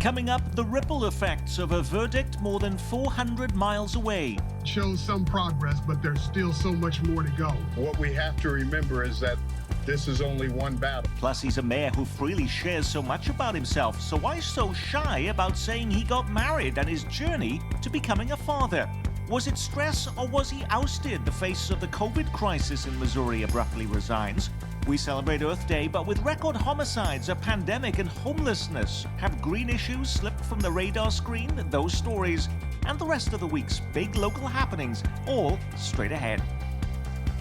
Coming up, the ripple effects of a verdict more than 400 miles away. Shows some progress, but there's still so much more to go. What we have to remember is that this is only one battle. Plus, he's a mayor who freely shares so much about himself. So why so shy about saying he got married and his journey to becoming a father? Was it stress or was he ousted? The face of the COVID crisis in Missouri abruptly resigns. We celebrate Earth Day, but with record homicides, a pandemic, and homelessness, have green issues slipped from the radar screen? Those stories and the rest of the week's big local happenings, all straight ahead.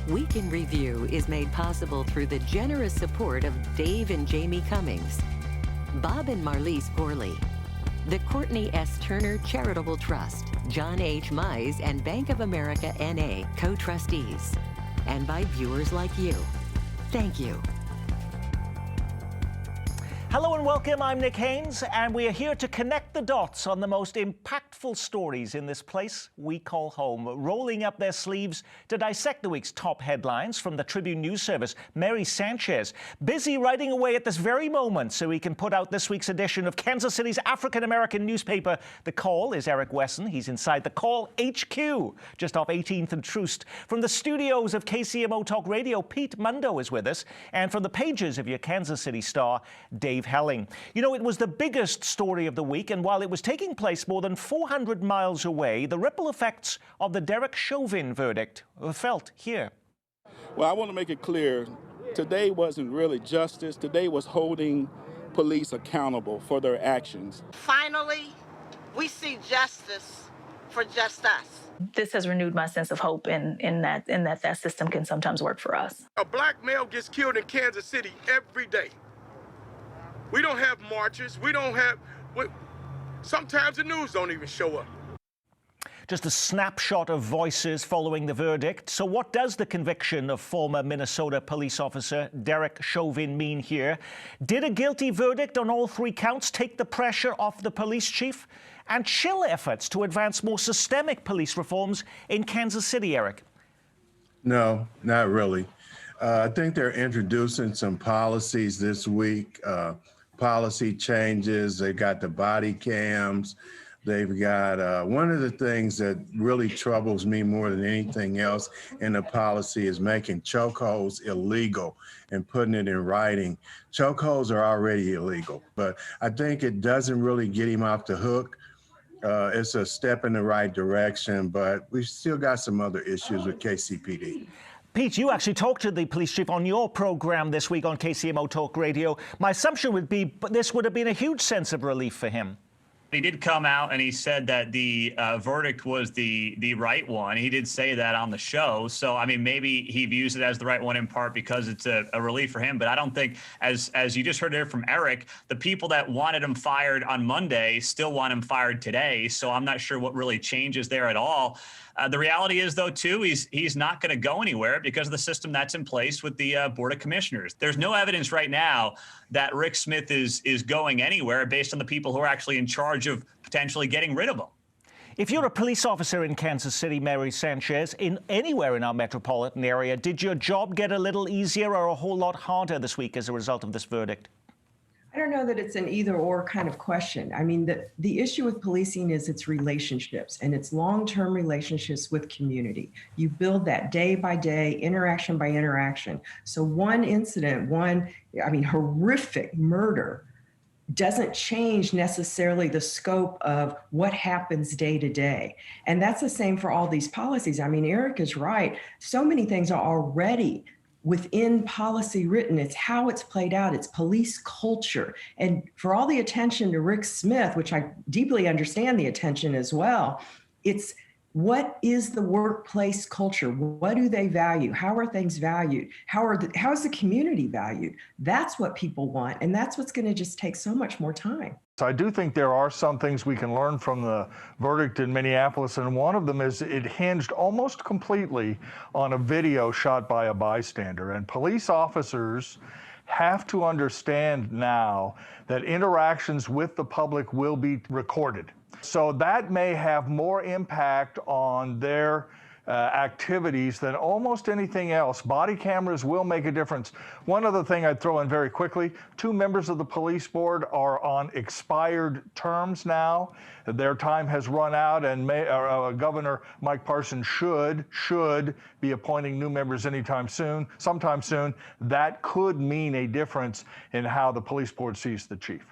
Week in Review is made possible through the generous support of Dave and Jamie Cummings, Bob and Marlise Gorley, the Courtney S. Turner Charitable Trust, John H. Mize and Bank of America N.A. co-trustees, and by viewers like you. Thank you. Hello and welcome, I'm Nick Haynes, and we are here to connect the dots on the most impactful stories in this place we call home, rolling up their sleeves to dissect the week's top headlines from the Tribune News Service. Mary Sanchez, busy writing away at this very moment so he can put out this week's edition of Kansas City's African-American newspaper. The Call is Eric Wesson. He's inside the Call HQ, just off 18th and Troost. From the studios of KCMO Talk Radio, Pete Mundo is with us, and from the pages of your Kansas City Star, Dave Helling. You know, it was the biggest story of the week, and while it was taking place more than 400 miles away, the ripple effects of the Derek Chauvin verdict were felt here. Well, I want to make it clear, today wasn't really justice. Today was holding police accountable for their actions. Finally, we see justice for just us. This has renewed my sense of hope in that system can sometimes work for us. A black male gets killed in Kansas City every day. We don't have marches. Sometimes the news don't even show up. Just a snapshot of voices following the verdict. So what does the conviction of former Minnesota police officer Derek Chauvin mean here? Did a guilty verdict on all three counts take the pressure off the police chief and chill efforts to advance more systemic police reforms in Kansas City, Eric? No, not really. I think they're introducing some policies this week, policy changes. They got the body cams. They've got one of the things that really troubles me more than anything else in the policy is making chokeholds illegal and putting it in writing. Chokeholds are already illegal, but I think it doesn't really get him off the hook. It's a step in the right direction, but we've still got some other issues with KCPD. Pete, you actually talked to the police chief on your program this week on KCMO Talk Radio. My assumption would be this would have been a huge sense of relief for him. He did come out and he said that the verdict was the right one. He did say that on the show. So, I mean, maybe he views it as the right one in part because it's a relief for him. But I don't think, as you just heard there from Eric, the people that wanted him fired on Monday still want him fired today. So I'm not sure what really changes there at all. The reality is, though, too, he's not going to go anywhere because of the system that's in place with the Board of Commissioners. There's no evidence right now that Rick Smith is going anywhere based on the people who are actually in charge of potentially getting rid of him. If you're a police officer in Kansas City, Mary Sanchez, anywhere in our metropolitan area, did your job get a little easier or a whole lot harder this week as a result of this verdict? I don't know that it's an either or kind of question. I mean, the issue with policing is its relationships and its long-term relationships with community. You build that day by day, interaction by interaction. So one incident, horrific murder doesn't change necessarily the scope of what happens day to day. And that's the same for all these policies. I mean, Eric is right. So many things are already within policy written. It's how it's played out. It's police culture. And for all the attention to Rick Smith, which I deeply understand the attention as well, it's what is the workplace culture? What do they value? How are things valued? How is the community valued? That's what people want. And that's what's going to just take so much more time. So I do think there are some things we can learn from the verdict in Minneapolis, and one of them is it hinged almost completely on a video shot by a bystander. And police officers have to understand now that interactions with the public will be recorded. So that may have more impact on their activities than almost anything else. Body cameras will make a difference. One other thing I'd throw in very quickly, 2 members of the police board are on expired terms now. Their time has run out, and Governor Mike Parson should be appointing new members sometime soon. That could mean a difference in how the police board sees the chief.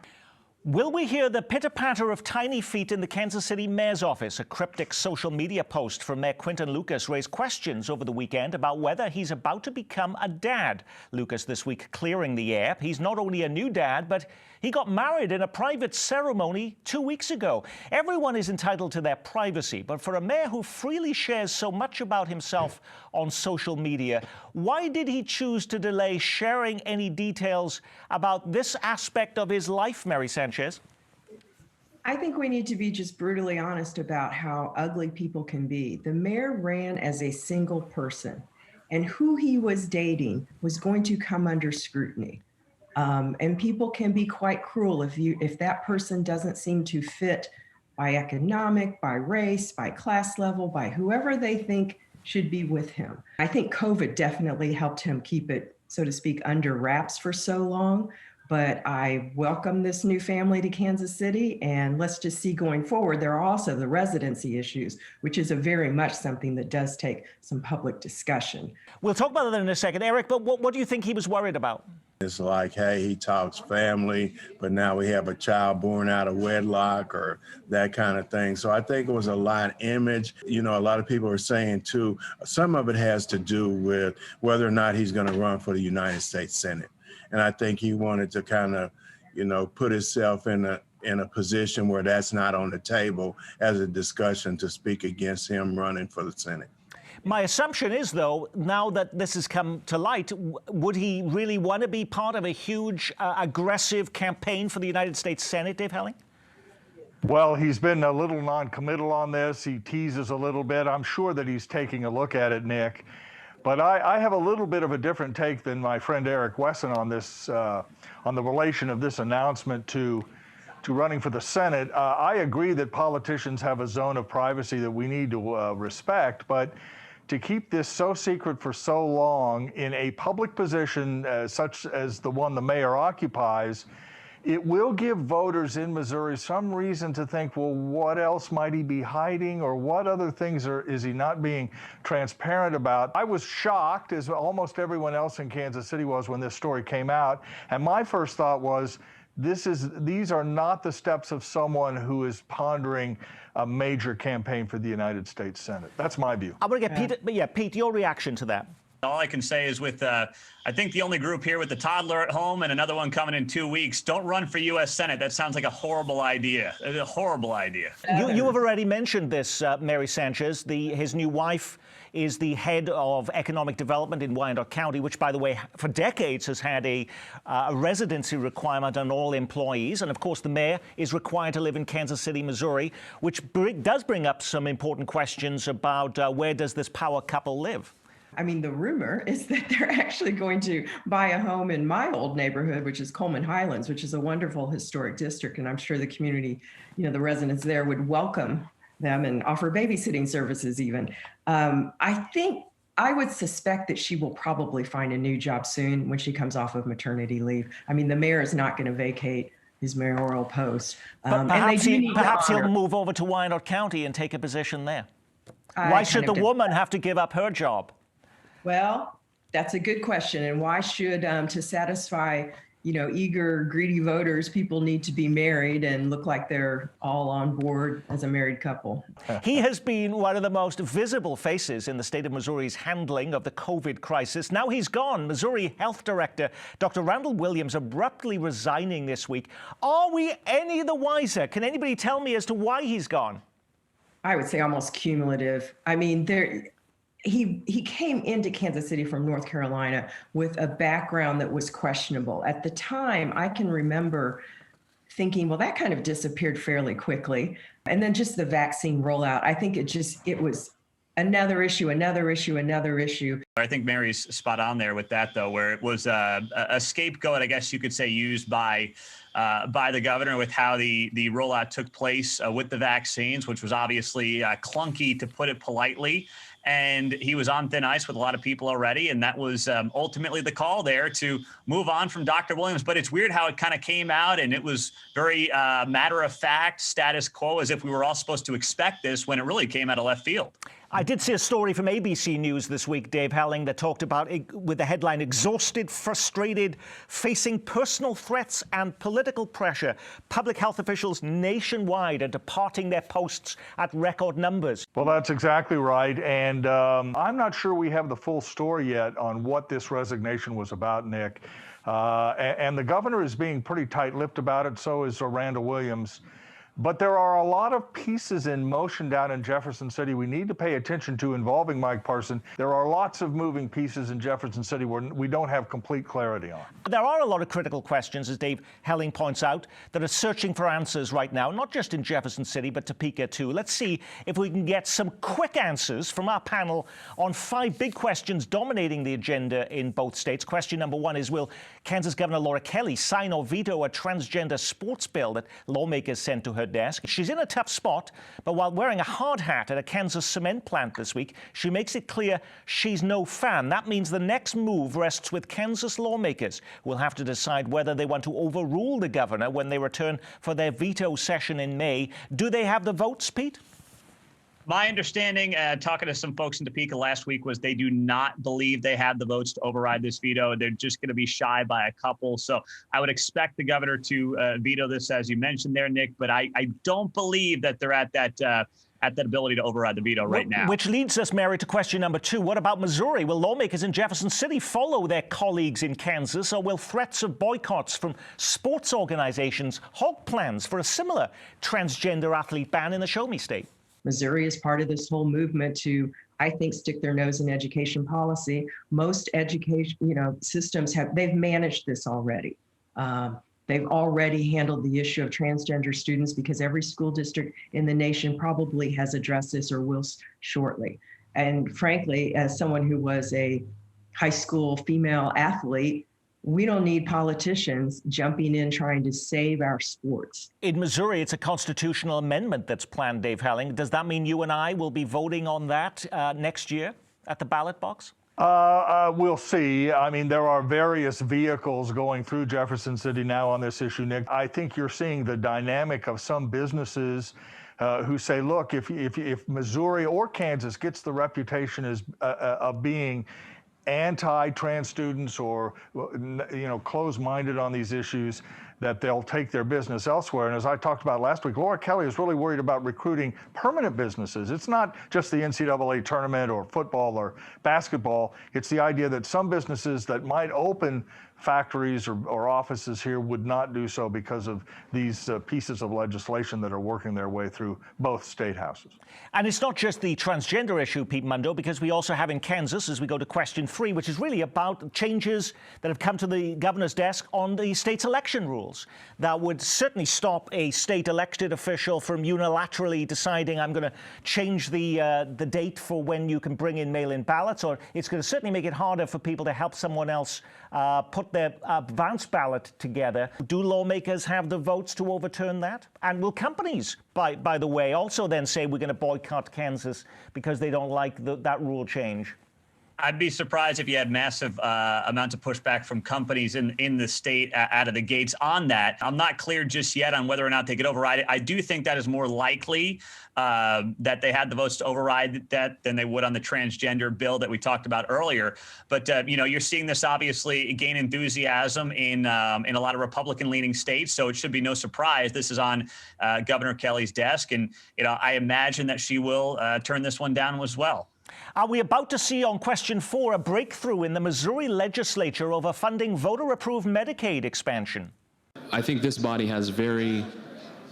Will we hear the pitter-patter of tiny feet in the Kansas City mayor's office? A cryptic social media post from Mayor Quinton Lucas raised questions over the weekend about whether he's about to become a dad. Lucas this week clearing the air. He's not only a new dad, but he got married in a private ceremony 2 weeks ago. Everyone is entitled to their privacy, but for a mayor who freely shares so much about himself on social media, why did he choose to delay sharing any details about this aspect of his life, Mary Sanchez? I think we need to be just brutally honest about how ugly people can be. The mayor ran as a single person, and who he was dating was going to come under scrutiny. And people can be quite cruel if that person doesn't seem to fit by economic, by race, by class level, by whoever they think should be with him. I think COVID definitely helped him keep it, so to speak, under wraps for so long. But I welcome this new family to Kansas City, and let's just see going forward. There are also the residency issues, which is a very much something that does take some public discussion. We'll talk about that in a second, Eric, but what do you think he was worried about? It's like, hey, he talks family, but now we have a child born out of wedlock or that kind of thing. So I think it was a lot image. You know, a lot of people are saying, too, some of it has to do with whether or not he's going to run for the United States Senate. And I think he wanted to kind of, you know, put himself in a position where that's not on the table as a discussion to speak against him running for the Senate. My assumption is, though, now that this has come to light, would he really want to be part of a huge, aggressive campaign for the United States Senate, Dave Helling? Well, he's been a little non-committal on this. He teases a little bit. I'm sure that he's taking a look at it, Nick. But I have a little bit of a different take than my friend Eric Wesson on this, on the relation of this announcement to running for the Senate. I agree that politicians have a zone of privacy that we need to respect, but to keep this so secret for so long in a public position such as the one the mayor occupies, it will give voters in Missouri some reason to think, well, what else might he be hiding, or what other things is he not being transparent about? I was shocked, as almost everyone else in Kansas City was, when this story came out. And my first thought was, these are not the steps of someone who is pondering a major campaign for the United States Senate. That's my view. I want to get Pete, but yeah, Pete, your reaction to that. All I can say is with, I think the only group here with the toddler at home and another one coming in 2 weeks, don't run for U.S. Senate. That sounds like a horrible idea. A horrible idea. You have already mentioned this, Mary Sanchez. His new wife is the head of economic development in Wyandotte County, which, by the way, for decades has had a residency requirement on all employees. And, of course, the mayor is required to live in Kansas City, Missouri, which does bring up some important questions about where does this power couple live? I mean, the rumor is that they're actually going to buy a home in my old neighborhood, which is Coleman Highlands, which is a wonderful historic district. And I'm sure the community, you know, the residents there would welcome them and offer babysitting services even. I would suspect that she will probably find a new job soon when she comes off of maternity leave. I mean, the mayor is not going to vacate his mayoral post. But perhaps he'll move over to Wyandotte County and take a position there. Why should the woman have to give up her job? Well, that's a good question. And why should, to satisfy, you know, eager, greedy voters, people need to be married and look like they're all on board as a married couple? He has been one of the most visible faces in the state of Missouri's handling of the COVID crisis. Now he's gone. Missouri Health Director Dr. Randall Williams abruptly resigning this week. Are we any the wiser? Can anybody tell me as to why he's gone? I would say almost cumulative. I mean, he came into Kansas City from North Carolina with a background that was questionable. At the time, I can remember thinking, well, that kind of disappeared fairly quickly. And then just the vaccine rollout, I think it was another issue. I think Mary's spot on there with that, though, where it was a scapegoat, I guess you could say, used by the governor with how the rollout took place with the vaccines, which was obviously clunky, to put it politely. and he was on thin ice with a lot of people already. And that was ultimately the call there to move on from Dr. Williams. But it's weird how it kind of came out, and it was very matter of fact, status quo, as if we were all supposed to expect this when it really came out of left field. I did see a story from ABC News this week, Dave Helling, that talked about, with the headline, "Exhausted, frustrated, facing personal threats and political pressure. Public health officials nationwide are departing their posts at record numbers." Well, that's exactly right. And I'm not sure we have the full story yet on what this resignation was about, Nick. And the governor is being pretty tight-lipped about it. So is Randall Williams. But there are a lot of pieces in motion down in Jefferson City we need to pay attention to involving Mike Parson. There are lots of moving pieces in Jefferson City where we don't have complete clarity on. There are a lot of critical questions, as Dave Helling points out, that are searching for answers right now, not just in Jefferson City, but Topeka too. Let's see if we can get some quick answers from our panel on 5 big questions dominating the agenda in both states. Question number 1 is, will Kansas Governor Laura Kelly sign or veto a transgender sports bill that lawmakers sent to her desk? She's in a tough spot, but while wearing a hard hat at a Kansas cement plant this week, she makes it clear she's no fan. That means the next move rests with Kansas lawmakers, who will have to decide whether they want to overrule the governor when they return for their veto session in May. Do they have the votes, Pete? My understanding, talking to some folks in Topeka last week, was they do not believe they have the votes to override this veto. They're just going to be shy by a couple. So I would expect the governor to veto this, as you mentioned there, Nick. But I don't believe that they're at that ability to override the veto right now. Which leads us, Mary, to question number 2. What about Missouri? Will lawmakers in Jefferson City follow their colleagues in Kansas, or will threats of boycotts from sports organizations halt plans for a similar transgender athlete ban in the Show Me State? Missouri is part of this whole movement to, I think, stick their nose in education policy. Most education, systems they've managed this already. They've already handled the issue of transgender students because every school district in the nation probably has addressed this or will shortly. And frankly, as someone who was a high school female athlete, we don't need politicians jumping in trying to save our sports. In Missouri, it's a constitutional amendment that's planned, Dave Helling. Does that mean you and I will be voting on that next year at the ballot box? We'll see. I mean, there are various vehicles going through Jefferson City now on this issue, Nick. I think you're seeing the dynamic of some businesses who say, look, if Missouri or Kansas gets the reputation as of being anti-trans students or, closed-minded on these issues, that they'll take their business elsewhere. And as I talked about last week, Laura Kelly is really worried about recruiting permanent businesses. It's not just the NCAA tournament or football or basketball. It's the idea that some businesses that might open factories or offices here would not do so because of these pieces of legislation that are working their way through both state houses. And it's not just the transgender issue, Pete Mundo, because we also have in Kansas, as we go to question 3, which is really about changes that have come to the governor's desk on the state's election rules that would certainly stop a state elected official from unilaterally deciding, I'm going to change the date for when you can bring in mail-in ballots, or it's going to certainly make it harder for people to help someone else put their advance ballot together. Do lawmakers have the votes to overturn that? And will companies, by the way, also then say we're going to boycott Kansas because they don't like that rule change? I'd be surprised if you had massive amounts of pushback from companies in the state out of the gates on that. I'm not clear just yet on whether or not they could override it. I do think that is more likely that they had the votes to override that than they would on the transgender bill that we talked about earlier. But, you're seeing this obviously gain enthusiasm in a lot of Republican-leaning states, so it should be no surprise this is on Governor Kelly's desk. And, I imagine that she will turn this one down as well. Are we about to see on question 4 a breakthrough in the Missouri legislature over funding voter-approved Medicaid expansion? I think this body has very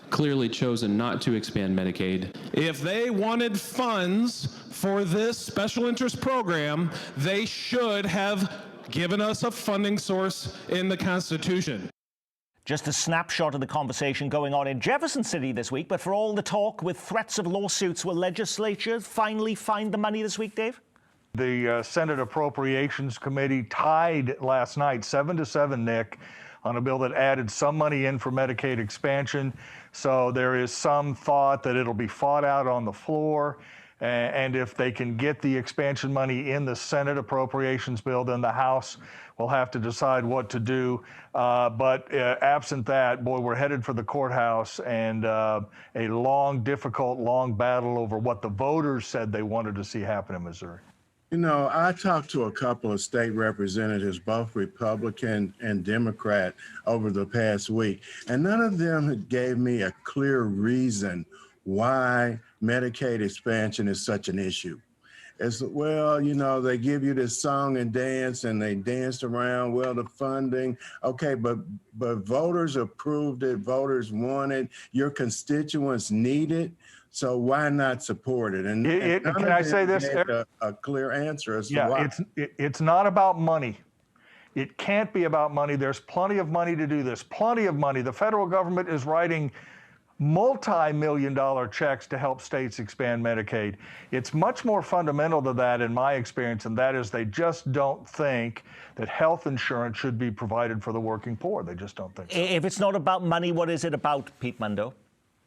clearly chosen not to expand Medicaid. If they wanted funds for this special interest program, they should have given us a funding source in the Constitution. Just a snapshot of the conversation going on in Jefferson City this week, but for all the talk with threats of lawsuits, will legislature finally find the money this week, Dave? The Senate Appropriations Committee tied last night 7-7, Nick, on a bill that added some money in for Medicaid expansion. So there is some thought that it'll be fought out on the floor. And if they can get the expansion money in the Senate appropriations bill, then the House will have to decide what to do. But absent that, boy, we're headed for the courthouse and a long, difficult, long battle over what the voters said they wanted to see happen in Missouri. You know, I talked to a couple of state representatives, both Republican and Democrat, over the past week, and none of them gave me a clear reason why Medicaid expansion is such an issue. It's, well, you know, they give you this song and dance and they danced around, well, the funding, okay, but voters approved it, voters wanted, your constituents need it, so why not support it? And can I say this? A clear answer as to why. It's not about money. It can't be about money. There's plenty of money to do this, plenty of money. The federal government is writing multi-million-dollar checks to help states expand Medicaid. It's much more fundamental to that in my experience, and that is they just don't think that health insurance should be provided for the working poor. They just don't think so. If it's not about money, what is it about, Pete Mundo?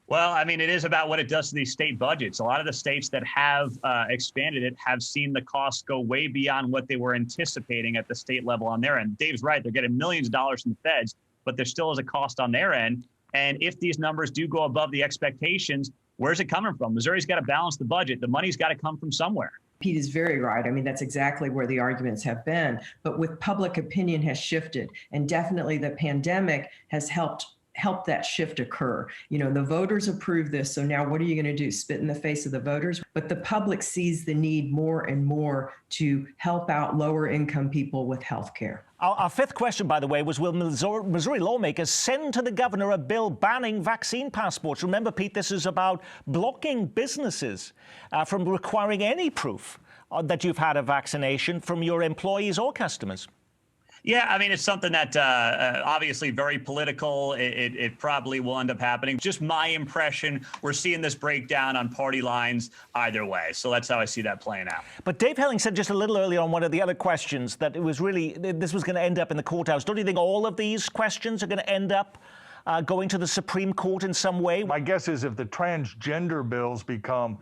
Well, I mean, it is about what it does to these state budgets. A lot of the states that have expanded it have seen the costs go way beyond what they were anticipating at the state level on their end. Dave's right. They're getting millions of dollars from the feds, but there still is a cost on their end. And if these numbers do go above the expectations, where's it coming from? Missouri's got to balance the budget. The money's got to come from somewhere. Pete is very right. I mean, that's exactly where the arguments have been. But with public opinion has shifted, and definitely the pandemic has helped that shift occur. You know, the voters approved this, so now what are you going to do? Spit in the face of the voters? But the public sees the need more and more to help out lower income people with health care. Our fifth question, by the way, was will Missouri lawmakers send to the governor a bill banning vaccine passports? Remember, Pete, this is about blocking businesses from requiring any proof that you've had a vaccination from your employees or customers. Yeah, I mean, it's something that obviously very political. It probably will end up happening. Just my impression, we're seeing this breakdown on party lines either way. So that's how I see that playing out. But Dave Helling said just a little earlier on one of the other questions that it was really, this was going to end up in the courthouse. Don't you think all of these questions are going to end up going to the Supreme Court in some way? My guess is if the transgender bills become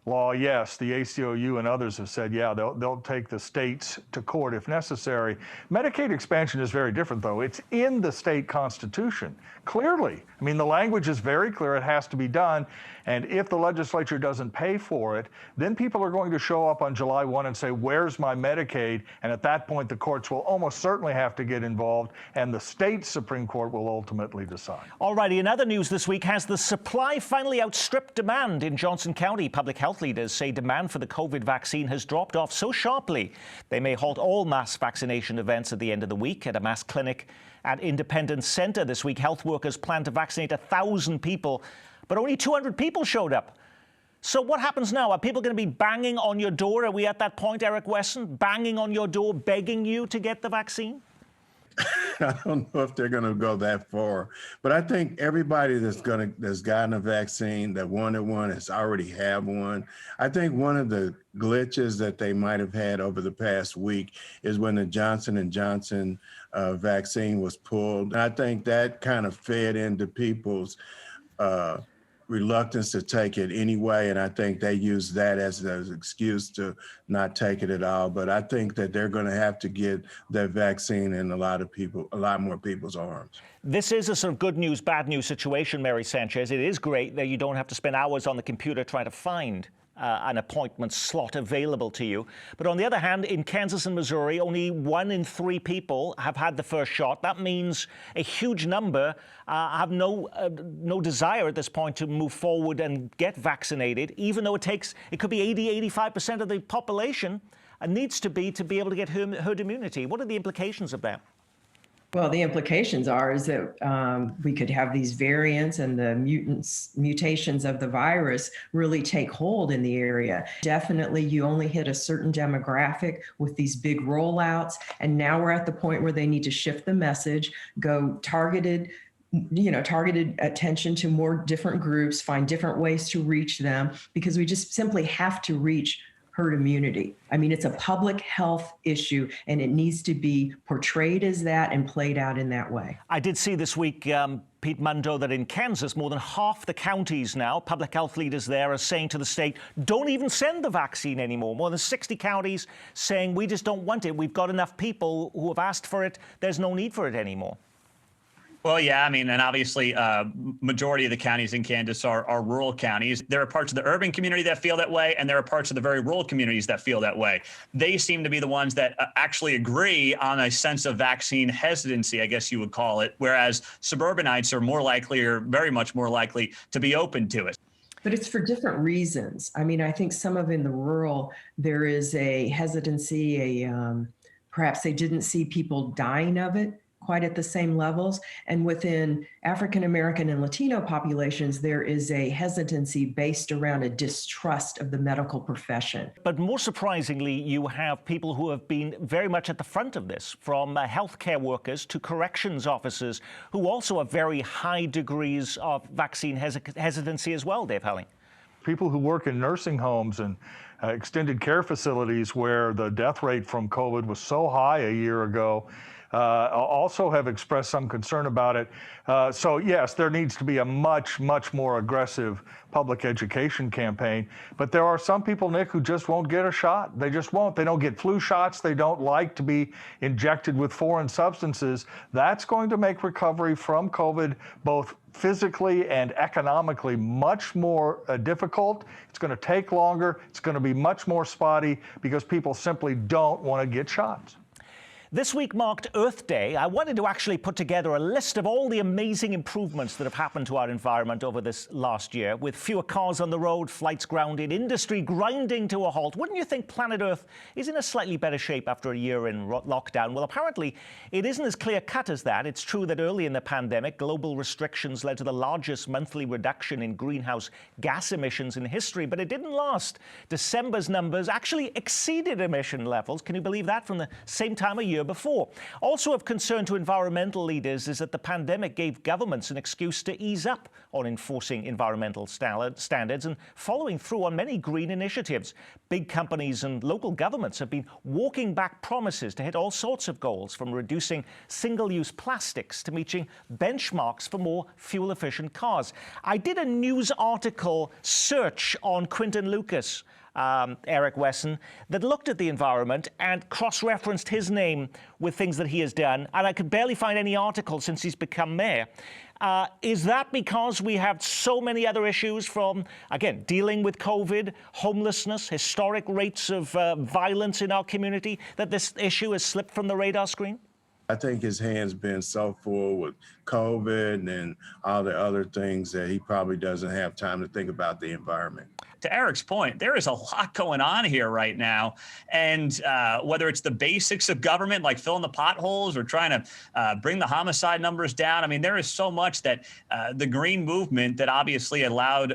law, yes, the ACLU and others have said, yeah, they'll take the states to court if necessary. Medicaid expansion is very different, though. It's in the state constitution, clearly. I mean, the language is very clear. It has to be done. And if the legislature doesn't pay for it, then people are going to show up on July 1 and say, where's my Medicaid? And at that point, the courts will almost certainly have to get involved, and the state Supreme Court will ultimately decide. All righty, in other news this week, has the supply finally outstripped demand in Johnson County? Public health leaders say demand for the COVID vaccine has dropped off so sharply they may halt all mass vaccination events at the end of the week. At a mass clinic at Independence Center this week, health workers plan to vaccinate 1,000 people, but only 200 people showed up. So what happens now? Are people going to be banging on your door? Are we at that point, Eric Wesson, banging on your door, begging you to get the vaccine? I don't know if they're going to go that far, but I think everybody that's gotten a vaccine, that wanted one, has already have one. I think one of the glitches that they might have had over the past week is when the Johnson & Johnson vaccine was pulled. And I think that kind of fed into people's reluctance to take it anyway, and I think they use that as an excuse to not take it at all. But I think that they're going to have to get that vaccine in a lot more people's arms. This is a sort of good news, bad news situation, Mary Sanchez. It is great that you don't have to spend hours on the computer trying to find an appointment slot available to you. But on the other hand, in Kansas and Missouri, only 1 in 3 people have had the first shot. That means a huge number have no desire at this point to move forward and get vaccinated, even though it could be 80-85% of the population needs to be able to get herd immunity. What are the implications of that? Well, the implications is that we could have these variants and the mutations of the virus really take hold in the area. Definitely, you only hit a certain demographic with these big rollouts. And now we're at the point where they need to shift the message, go targeted attention to more different groups, find different ways to reach them, because we just simply have to reach herd immunity. I mean, it's a public health issue, and it needs to be portrayed as that and played out in that way. I did see this week, Pete Mundo, that in Kansas, more than half the counties now, public health leaders there are saying to the state, don't even send the vaccine anymore. More than 60 counties saying, we just don't want it. We've got enough people who have asked for it. There's no need for it anymore. Well, yeah, I mean, and obviously, majority of the counties in Kansas are rural counties. There are parts of the urban community that feel that way, and there are parts of the very rural communities that feel that way. They seem to be the ones that actually agree on a sense of vaccine hesitancy, I guess you would call it, whereas suburbanites are more likely, or very much more likely, to be open to it. But it's for different reasons. I mean, I think some of in the rural, there is a hesitancy, perhaps they didn't see people dying of it quite at the same levels. And within African American and Latino populations, there is a hesitancy based around a distrust of the medical profession. But more surprisingly, you have people who have been very much at the front of this, from healthcare workers to corrections officers, who also have very high degrees of vaccine hesitancy as well, Dave Helling. People who work in nursing homes and extended care facilities where the death rate from COVID was so high a year ago, also have expressed some concern about it. So yes, there needs to be a much more aggressive public education campaign. But there are some people, Nick, who just won't get a shot. They just won't. They don't get flu shots. They don't like to be injected with foreign substances. That's going to make recovery from COVID both physically and economically much more difficult. It's going to take longer. It's going to be much more spotty because people simply don't want to get shots. This week marked Earth Day. I wanted to actually put together a list of all the amazing improvements that have happened to our environment over this last year, with fewer cars on the road, flights grounded, industry grinding to a halt. Wouldn't you think planet Earth is in a slightly better shape after a year in lockdown? Well, apparently it isn't as clear-cut as that. It's true that early in the pandemic, global restrictions led to the largest monthly reduction in greenhouse gas emissions in history, but it didn't last. December's numbers actually exceeded emission levels. Can you believe that? From the same time a year before. Also of concern to environmental leaders is that the pandemic gave governments an excuse to ease up on enforcing environmental standards and following through on many green initiatives. Big companies and local governments have been walking back promises to hit all sorts of goals, from reducing single-use plastics to meeting benchmarks for more fuel-efficient cars. I did a news article search on Quinton Lucas, Eric Wesson, that looked at the environment and cross-referenced his name with things that he has done, and I could barely find any article since he's become mayor. Is that because we have so many other issues, from, again, dealing with COVID, homelessness, historic rates of violence in our community, that this issue has slipped from the radar screen? I think his hands been so full with COVID and all the other things that he probably doesn't have time to think about the environment. To Eric's point, there is a lot going on here right now. And whether it's the basics of government, like filling the potholes or trying to bring the homicide numbers down, I mean, there is so much that the green movement that obviously a loud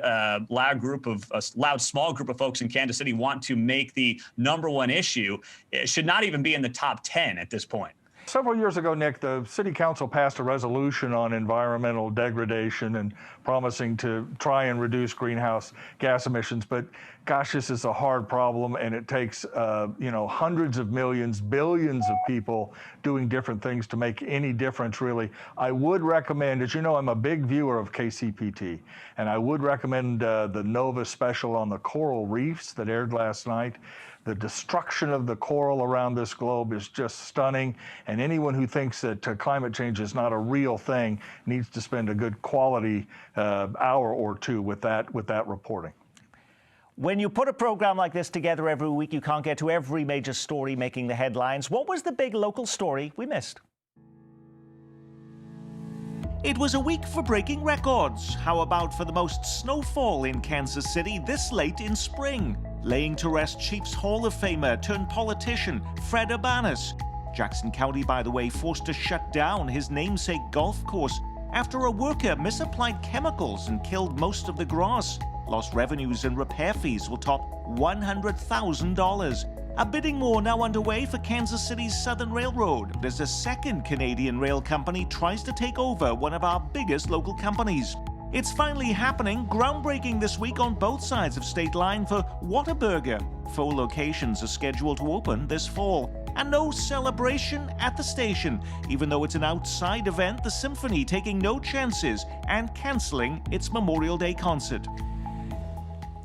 small group of folks in Kansas City want to make the #1 issue, it should not even be in the top 10 at this point. Several years ago, Nick, the City Council passed a resolution on environmental degradation and promising to try and reduce greenhouse gas emissions. But gosh, this is a hard problem, and it takes hundreds of millions, billions of people doing different things to make any difference, really. I would recommend, as you know, I'm a big viewer of KCPT, and I would recommend the Nova special on the coral reefs that aired last night. The destruction of the coral around this globe is just stunning, and anyone who thinks that climate change is not a real thing needs to spend a good quality hour or two with that reporting. When you put a program like this together every week, you can't get to every major story making the headlines. What was the big local story we missed? It was a week for breaking records. How about for the most snowfall in Kansas City this late in spring? Laying to rest Chiefs Hall of Famer turned politician Fred Urbanus. Jackson County, by the way, forced to shut down his namesake golf course after a worker misapplied chemicals and killed most of the grass. Lost revenues and repair fees will top $100,000. A bidding war now underway for Kansas City's Southern Railroad as a second Canadian rail company tries to take over one of our biggest local companies. It's finally happening. Groundbreaking this week on both sides of state line for Whataburger. 4 locations are scheduled to open this fall. And no celebration at the station, even though it's an outside event, the Symphony taking no chances and cancelling its Memorial Day concert.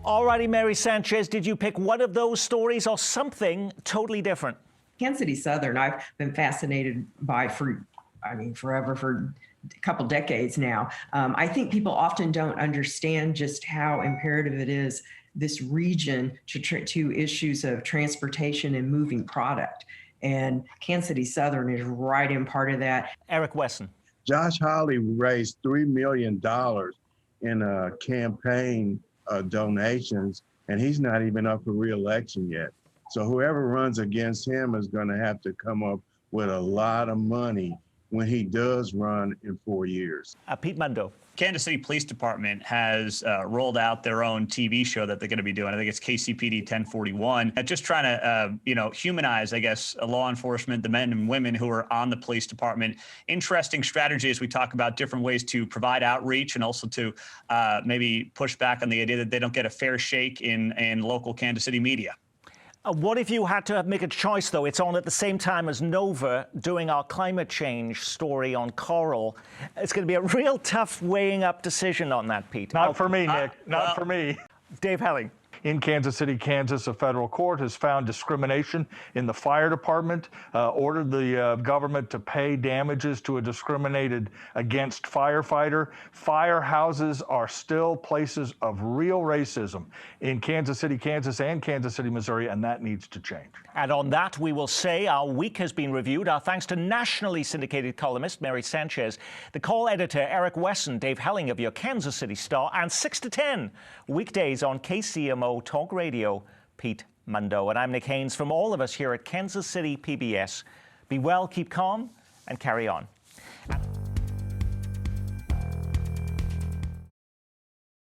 Alrighty, Mary Sanchez, did you pick one of those stories or something totally different? Kansas City Southern, I've been fascinated by forever, for a couple decades now. I think people often don't understand just how imperative it is, this region, to issues of transportation and moving product. And Kansas City Southern is right in part of that. Eric Wesson. Josh Hawley raised $3 million in campaign donations, and he's not even up for re-election yet. So whoever runs against him is going to have to come up with a lot of money when he does run in 4 years. Pete Mundo. Kansas City Police Department has rolled out their own TV show that they're going to be doing. I think it's KCPD 1041. Just trying to, humanize, I guess, law enforcement, the men and women who are on the police department. Interesting strategy as we talk about different ways to provide outreach and also to maybe push back on the idea that they don't get a fair shake in local Kansas City media. What if you had to make a choice, though? It's on at the same time as Nova doing our climate change story on Coral. It's going to be a real tough weighing up decision on that, Pete. Not for me, Nick. Not for me. Dave Helling. In Kansas City, Kansas, a federal court has found discrimination in the fire department, ordered the government to pay damages to a discriminated against firefighter. Firehouses are still places of real racism in Kansas City, Kansas, and Kansas City, Missouri, and that needs to change. And on that, we will say our week has been reviewed. Our thanks to nationally syndicated columnist Mary Sanchez, the call editor Eric Wesson, Dave Helling of your Kansas City Star, and 6 to 10 weekdays on KCMO Talk Radio, Pete Mundo. And I'm Nick Haynes. From all of us here at Kansas City PBS, be well, keep calm, and carry on.